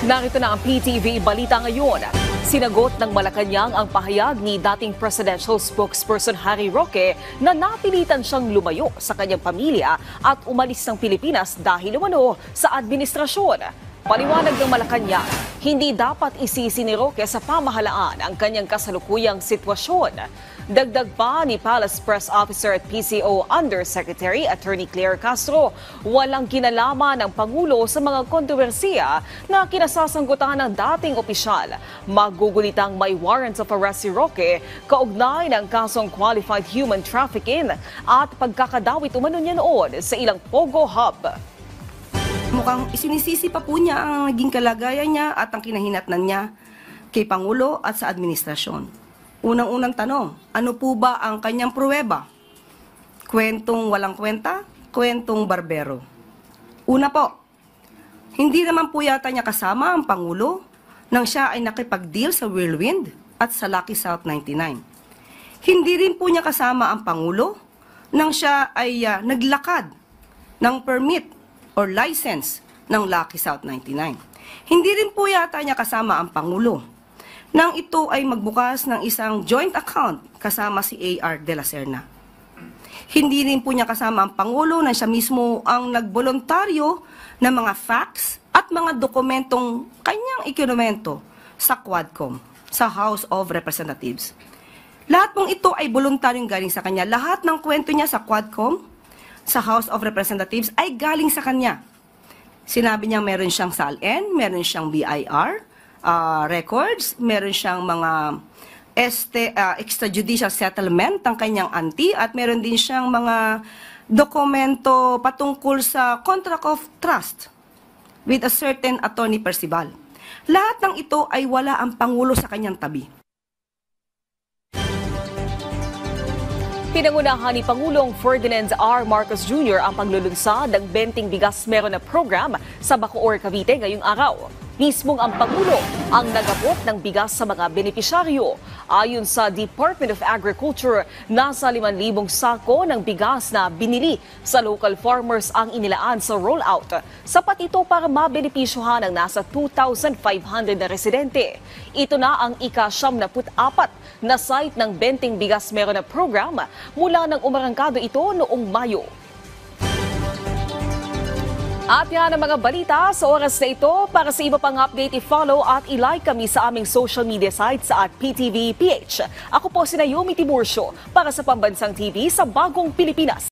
Narito na ang PTV Balita ngayon. Sinagot ng Malacanang ang pahayag ni dating presidential spokesperson Harry Roque na napilitan siyang lumayo sa kanyang pamilya at umalis ng Pilipinas dahil umano sa administrasyon. Paliwanag ng Malacanang, hindi dapat isisi ni Roque sa pamahalaan ang kanyang kasalukuyang sitwasyon. Dagdag pa ni Palace Press Officer at PCO Undersecretary Attorney Claire Castro, walang kinalaman ng Pangulo sa mga kontrobersiya na kinasasangkutan ng dating opisyal. Magugulitang may warrants of arrest si Roque kaugnay ng kasong qualified human trafficking at pagkakadawit umano niya noon sa ilang Pogo Hub. Mukhang isinisisi pa po niya ang naging kalagayan niya at ang kinahinatnan niya kay Pangulo at sa administrasyon. Unang-unang tanong, ano po ba ang kanyang pruweba? Kwentong walang kwenta? Kwentong barbero? Una po, hindi naman po yata niya kasama ang Pangulo nang siya ay nakipag-deal sa Whirlwind at sa Lucky South 99. Hindi rin po niya kasama ang Pangulo nang siya ay naglakad ng permit or license ng Lucky South 99. Hindi rin po yata niya kasama ang Pangulo nang ito ay magbukas ng isang joint account kasama si A.R. de la Serna. Hindi rin po niya kasama ang Pangulo nang siya mismo ang nagboluntaryo ng mga facts at mga dokumentong kanyang ikinumento sa Quadcom, sa House of Representatives. Lahat pong ito ay voluntaryong galing sa kanya. Lahat ng kwento niya sa Quadcom, sa House of Representatives ay galing sa kanya. Sinabi niya meron siyang SALN, meron siyang BIR, records, meron siyang mga extrajudicial settlement ng kanyang auntie at meron din siyang mga dokumento patungkol sa contract of trust with a certain Attorney Percival. Lahat ng ito ay wala ang Pangulo sa kanyang tabi. Pinangunahan ni Pangulong Ferdinand R. Marcos Jr. ang paglulunsad ng Benting Bigas Meron na program sa Bacoor, Cavite ngayong araw. Mismong ang Pangulo ang nagabot ng bigas sa mga benepisyaryo. Ayon sa Department of Agriculture, nasa 5,000 sako ng bigas na binili sa local farmers ang inilaan sa rollout. Sapat ito para mabenepisyohan ang nasa 2,500 na residente. Ito na ang ika-74 na site ng Benting Bigas Meron na program mula nang umarangkado ito noong Mayo. At yan ang mga balita sa oras na ito. Para sa iba pang update, i-follow at i-like kami sa aming social media sites at PTV PH. Ako po si Naomi Tiburcio para sa Pambansang TV sa Bagong Pilipinas.